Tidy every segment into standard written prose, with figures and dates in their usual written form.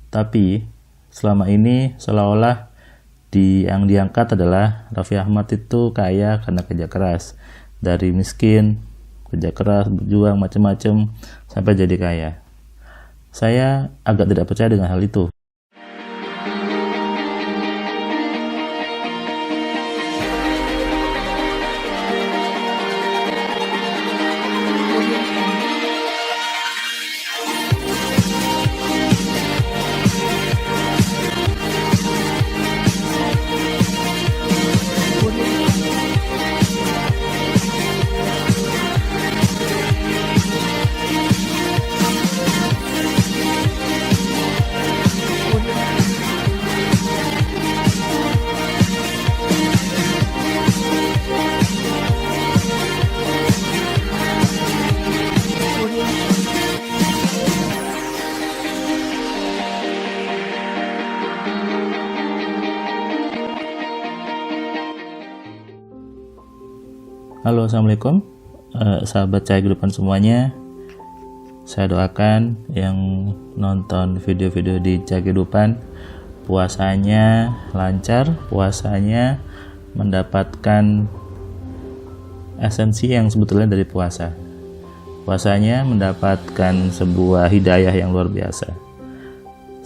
Tapi selama ini seolah-olah yang diangkat adalah Raffi Ahmad itu kaya karena kerja keras. Dari miskin, kerja keras, berjuang macam-macam sampai jadi kaya. Saya agak tidak percaya dengan hal itu. Halo, assalamualaikum sahabat Cahaya Kehidupan semuanya. Saya doakan yang nonton video-video di Cahaya Kehidupan puasanya lancar, puasanya mendapatkan esensi yang sebetulnya dari puasa. Puasanya mendapatkan sebuah hidayah yang luar biasa.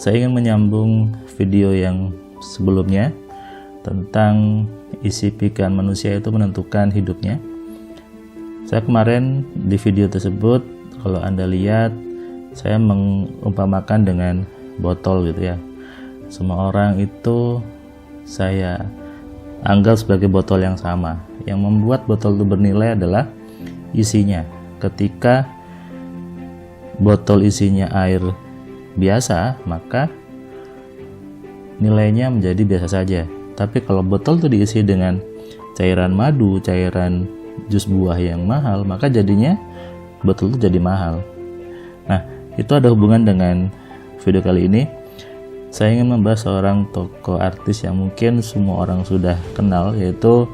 Saya ingin menyambung video yang sebelumnya tentang isi pikiran manusia itu menentukan hidupnya. Saya kemarin di video tersebut, kalau Anda lihat, saya mengumpamakan dengan botol gitu ya. Semua orang itu saya anggap sebagai botol yang sama. Yang membuat botol itu bernilai adalah isinya. Ketika botol isinya air biasa, maka nilainya menjadi biasa saja. Tapi kalau botol itu diisi dengan cairan madu, cairan jus buah yang mahal, maka jadinya botol itu jadi mahal. Nah, itu ada hubungan dengan video kali ini. Saya ingin membahas seorang tokoh artis yang mungkin semua orang sudah kenal, yaitu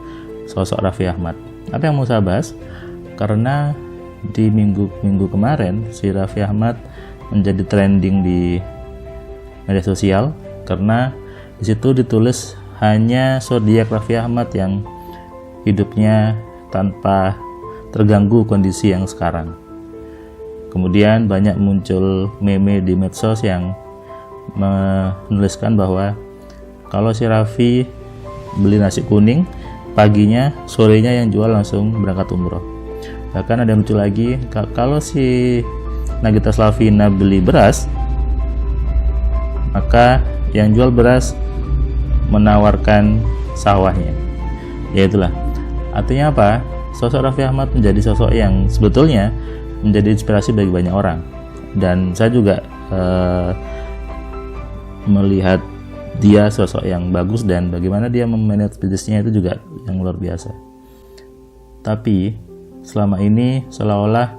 sosok Raffi Ahmad. Apa yang mau saya bahas? Karena di minggu kemarin si Raffi Ahmad menjadi trending di media sosial karena di situ ditulis hanya zodiak Raffi Ahmad yang hidupnya tanpa terganggu kondisi yang sekarang. Kemudian banyak muncul meme di medsos yang menuliskan bahwa kalau si Raffi beli nasi kuning, paginya, sorenya yang jual langsung berangkat umroh. Bahkan ada yang lucu lagi, kalau si Nagita Slavina beli beras, maka yang jual beras menawarkan sawahnya. Ya itulah. Artinya apa? Sosok Raffi Ahmad menjadi sosok yang sebetulnya menjadi inspirasi bagi banyak orang. Dan saya juga melihat dia sosok yang bagus dan bagaimana dia memanage bisnisnya itu juga yang luar biasa. Tapi selama ini seolah-olah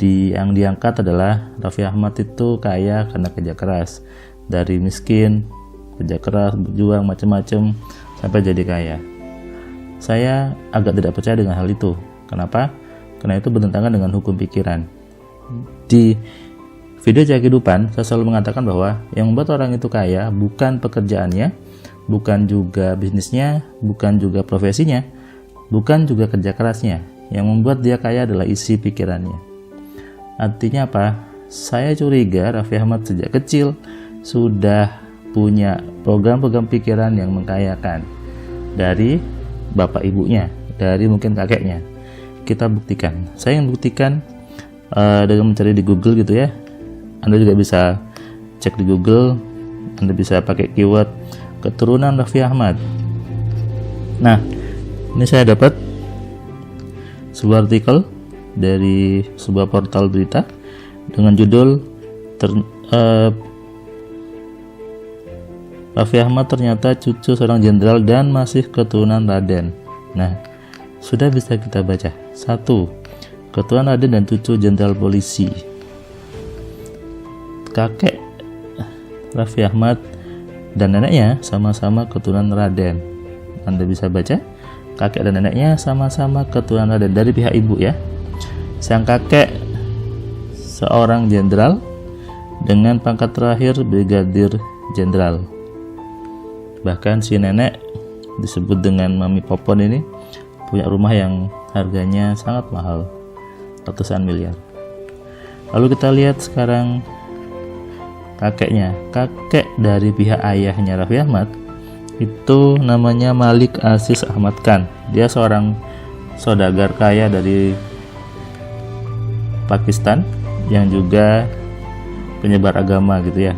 yang diangkat adalah Raffi Ahmad itu kaya karena kerja keras. Dari miskin, kerja keras, berjuang macam-macam sampai jadi kaya. Saya agak tidak percaya dengan hal itu. Kenapa? Karena itu bertentangan dengan hukum pikiran. Di video Cahaya Kehidupan, saya selalu mengatakan bahwa yang membuat orang itu kaya bukan pekerjaannya, bukan juga bisnisnya, bukan juga profesinya, bukan juga kerja kerasnya. Yang membuat dia kaya adalah isi pikirannya. Artinya apa? Saya curiga Raffi Ahmad sejak kecil sudah punya program-program pikiran yang mengkayakan dari bapak ibunya, dari mungkin kakeknya. Kita buktikan. Saya ingin buktikan dengan mencari di Google gitu ya. Anda juga bisa cek di Google. Anda bisa pakai keyword keturunan Raffi Ahmad. Nah, ini saya dapat sebuah artikel dari sebuah portal berita dengan judul Raffi Ahmad ternyata cucu seorang jenderal dan masih keturunan Raden. Nah, sudah bisa kita baca. 1. Keturunan Raden dan cucu jenderal polisi. Kakek Raffi Ahmad dan neneknya sama-sama keturunan Raden. Anda bisa baca. Kakek dan neneknya sama-sama keturunan Raden dari pihak ibu ya. Sang kakek seorang jenderal dengan pangkat terakhir Brigadir Jenderal. Bahkan si nenek disebut dengan Mami Popon ini punya rumah yang harganya sangat mahal, ratusan miliar. Lalu kita lihat sekarang kakeknya. Kakek dari pihak ayahnya Raffi Ahmad itu namanya Malik Aziz Ahmad Khan. Dia seorang saudagar kaya dari Pakistan yang juga penyebar agama gitu ya.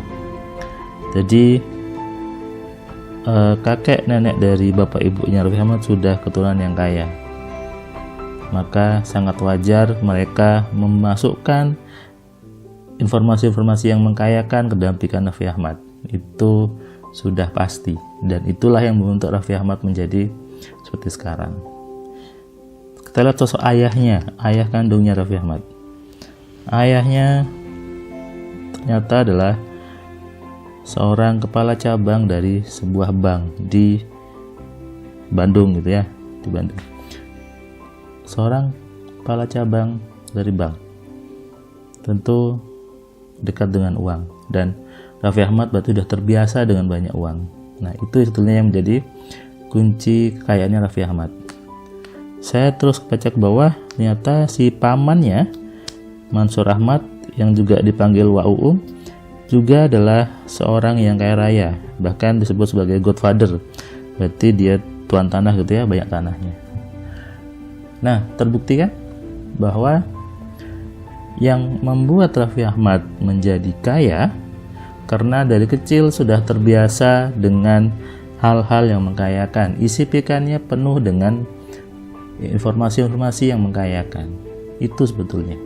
Jadi kakek nenek dari bapak ibunya Raffi Ahmad sudah keturunan yang kaya, maka sangat wajar mereka memasukkan informasi-informasi yang mengkayakan ke dalam pikiran Raffi Ahmad. Itu sudah pasti, dan itulah yang membentuk Raffi Ahmad menjadi seperti sekarang. Kita lihat sosok ayahnya, ayah kandungnya Raffi Ahmad. Ayahnya ternyata adalah seorang kepala cabang dari sebuah bank di Bandung gitu ya, di Bandung. Seorang kepala cabang dari bank, tentu dekat dengan uang, dan Raffi Ahmad berarti sudah terbiasa dengan banyak uang. Nah, itu sebetulnya yang menjadi kunci kekayaannya Raffi Ahmad. Saya terus baca ke bawah, ternyata si pamannya Mansur Ahmad yang juga dipanggil Wa'u'um juga adalah seorang yang kaya raya, bahkan disebut sebagai Godfather. Berarti dia tuan tanah gitu ya, banyak tanahnya. Nah, terbukti kan bahwa yang membuat Raffi Ahmad menjadi kaya karena dari kecil sudah terbiasa dengan hal-hal yang mengkayakan. Isi pikirannya penuh dengan informasi-informasi yang mengkayakan. Itu sebetulnya.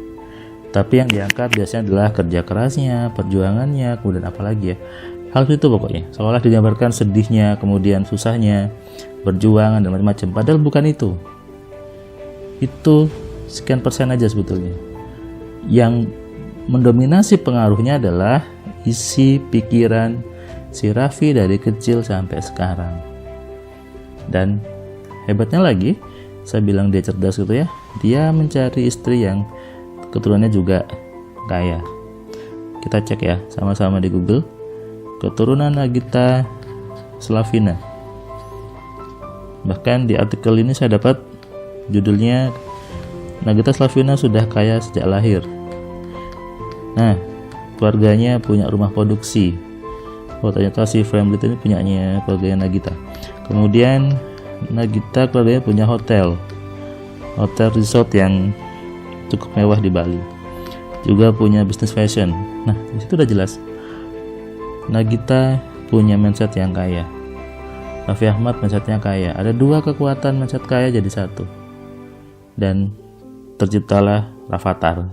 Tapi yang diangkat biasanya adalah kerja kerasnya, perjuangannya, kemudian apalagi ya, hal itu pokoknya. Seolah digambarkan sedihnya, kemudian susahnya, perjuangan dan macam-macam. Padahal bukan itu. Itu sekian persen aja sebetulnya. Yang mendominasi pengaruhnya adalah isi pikiran si Raffi dari kecil sampai sekarang. Dan hebatnya lagi, saya bilang dia cerdas gitu ya. Dia mencari istri yang keturunannya juga kaya. Kita cek ya sama-sama di Google. Keturunan Nagita Slavina. Bahkan di artikel ini saya dapat judulnya Nagita Slavina sudah kaya sejak lahir. Nah, keluarganya punya rumah produksi. Oh, ternyata si Framlit ini punyanya keluarganya Nagita. Kemudian Nagita keluarganya punya hotel resort yang cukup mewah di Bali. Juga punya bisnis fashion. Nah, di situ udah jelas. Nagita punya mindset yang kaya. Raffi Ahmad mindsetnya kaya. Ada dua kekuatan mindset kaya jadi satu. Dan terciptalah Rafathar.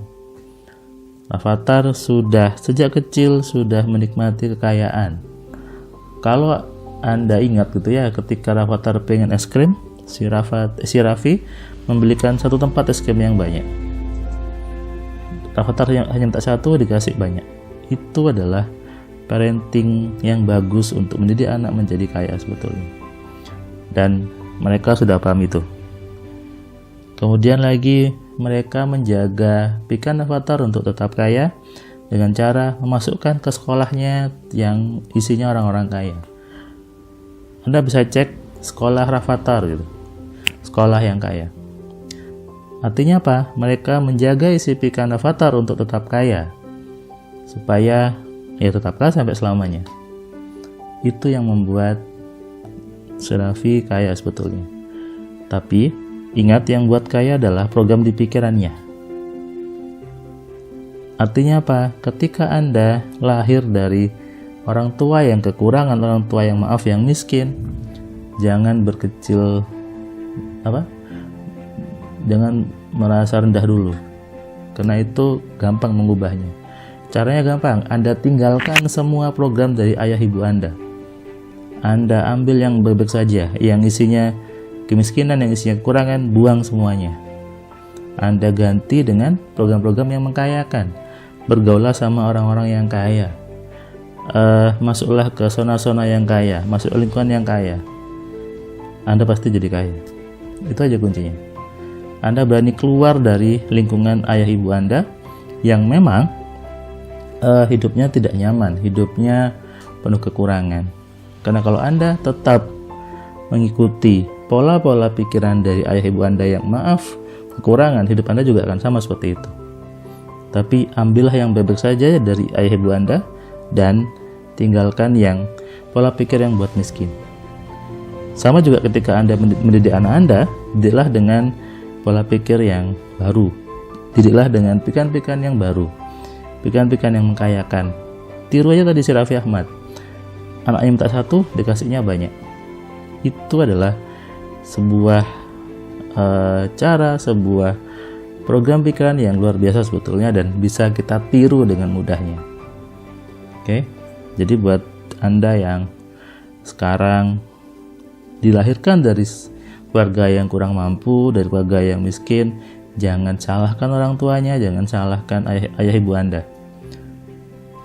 Rafathar sudah sejak kecil sudah menikmati kekayaan. Kalau Anda ingat gitu ya, ketika Rafathar pengen es krim, si Raffi membelikan satu tempat es krim yang banyak. Rafathar yang hanya minta satu dikasih banyak. Itu adalah parenting yang bagus untuk mendidik anak menjadi kaya sebetulnya. Dan mereka sudah paham itu. Kemudian lagi mereka menjaga pikiran Rafathar untuk tetap kaya dengan cara memasukkan ke sekolahnya yang isinya orang-orang kaya. Anda bisa cek sekolah Rafathar gitu. Sekolah yang kaya. Artinya apa? Mereka menjaga isi pikiran Rafathar untuk tetap kaya, supaya ya tetap kaya sampai selamanya. Itu yang membuat Raffi kaya sebetulnya. Tapi ingat, yang buat kaya adalah program di pikirannya. Artinya apa? Ketika Anda lahir dari orang tua yang kekurangan, orang tua yang yang miskin, jangan berkecil jangan merasa rendah dulu, karena itu gampang mengubahnya. Caranya gampang, Anda tinggalkan semua program dari ayah ibu Anda. Anda ambil yang baik-baik saja, yang isinya kemiskinan, yang isinya kekurangan, buang semuanya. Anda ganti dengan program-program yang mengkayakan. Bergaulah sama orang-orang yang kaya. Masuklah ke zona-zona yang kaya, masuk lingkungan yang kaya. Anda pasti jadi kaya. Itu aja kuncinya. Anda berani keluar dari lingkungan ayah ibu Anda yang memang hidupnya tidak nyaman, hidupnya penuh kekurangan. Karena kalau Anda tetap mengikuti pola-pola pikiran dari ayah ibu Anda yang kekurangan, hidup Anda juga akan sama seperti itu. Tapi ambillah yang baik-baik saja dari ayah ibu Anda dan tinggalkan yang pola pikir yang buat miskin. Sama juga ketika Anda mendidik anak Anda, didiklah dengan pola pikir yang baru. Didiklah dengan pikiran-pikiran yang baru, pikiran-pikiran yang mengkayakan. Tiru aja tadi si Raffi Ahmad, anaknya minta satu, dikasihnya banyak. Itu adalah sebuah cara, sebuah program pikiran yang luar biasa sebetulnya dan bisa kita tiru dengan mudahnya. Oke, jadi buat Anda yang sekarang dilahirkan dari keluarga yang kurang mampu, dari keluarga yang miskin, jangan salahkan orang tuanya, jangan salahkan ayah ibu Anda.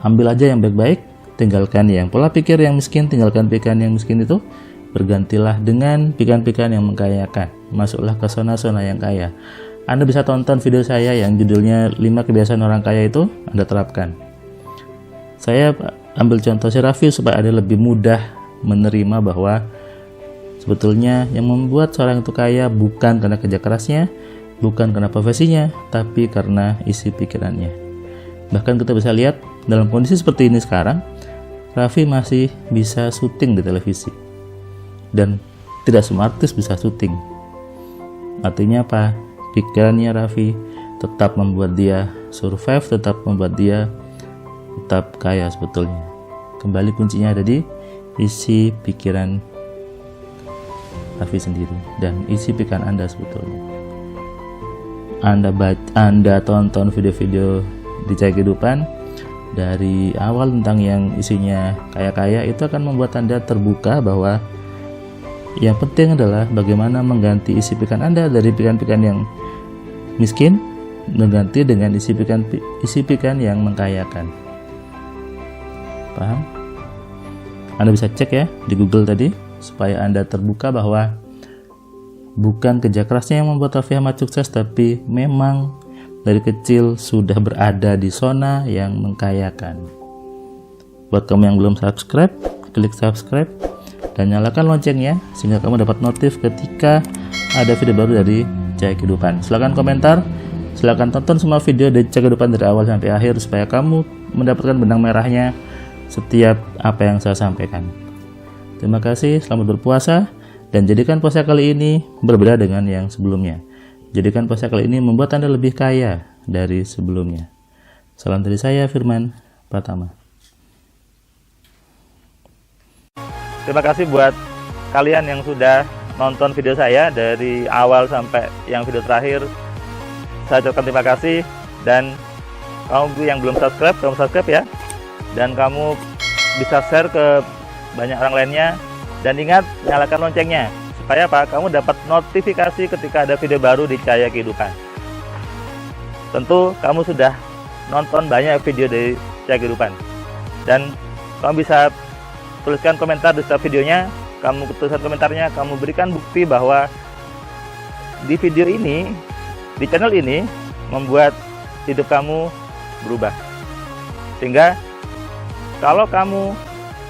Ambil aja yang baik-baik, tinggalkan yang pola pikir yang miskin, tinggalkan pikiran yang miskin itu, bergantilah dengan pikiran-pikiran yang mengkayakan. Masuklah ke zona-zona yang kaya. Anda bisa tonton video saya yang judulnya 5 kebiasaan orang kaya itu, Anda terapkan. Saya ambil contoh si Raffi supaya Anda lebih mudah menerima bahwa sebetulnya yang membuat seorang itu kaya bukan karena kerja kerasnya, bukan karena profesinya, tapi karena isi pikirannya. Bahkan kita bisa lihat dalam kondisi seperti ini sekarang, Raffi masih bisa syuting di televisi. Dan tidak semua artis bisa syuting. Artinya apa? Pikirannya Raffi tetap membuat dia survive, tetap membuat dia tetap kaya sebetulnya. Kembali kuncinya ada di isi pikiran Raffi sendiri dan isi pikiran Anda sebetulnya. Anda tonton video-video di Cahaya Kehidupan dari awal tentang yang isinya kaya-kaya, itu akan membuat Anda terbuka bahwa yang penting adalah bagaimana mengganti isi pikiran Anda dari pikiran-pikiran yang miskin mengganti dengan isi pikiran yang mengkayakan. Paham? Anda bisa cek ya di Google tadi supaya Anda terbuka bahwa bukan kerja kerasnya yang membuat Raffi Ahmad sukses, tapi memang dari kecil sudah berada di zona yang mengkayakan. Buat kamu yang belum subscribe, klik subscribe dan nyalakan loncengnya sehingga kamu dapat notif ketika ada video baru dari Cahaya Kehidupan. Silakan komentar, silakan tonton semua video dari Cahaya Kehidupan dari awal sampai akhir supaya kamu mendapatkan benang merahnya setiap apa yang saya sampaikan. Terima kasih, selamat berpuasa dan jadikan puasa kali ini berbeda dengan yang sebelumnya. Jadikan puasa kali ini membuat Anda lebih kaya dari sebelumnya. Salam dari saya, Firman Pratama. Terima kasih buat kalian yang sudah nonton video saya dari awal sampai yang video terakhir. Saya ucapkan terima kasih, dan kamu yang belum subscribe, kamu subscribe ya. Dan kamu bisa share ke banyak orang lainnya, dan ingat nyalakan loncengnya supaya apa? Kamu dapat notifikasi ketika ada video baru di Cahaya Kehidupan. Tentu kamu sudah nonton banyak video dari Cahaya Kehidupan, dan kamu bisa tuliskan komentar di setiap videonya. Kamu tuliskan komentarnya, kamu berikan bukti bahwa di video ini, di channel ini membuat hidup kamu berubah. Sehingga kalau kamu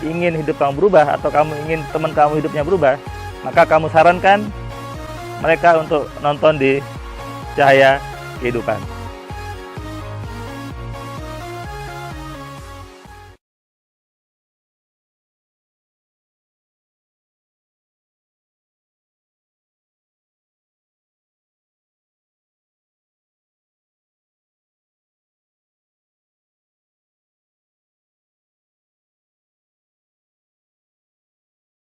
ingin hidup kamu berubah, atau kamu ingin teman kamu hidupnya berubah, maka kamu sarankan mereka untuk nonton di Cahaya Kehidupan.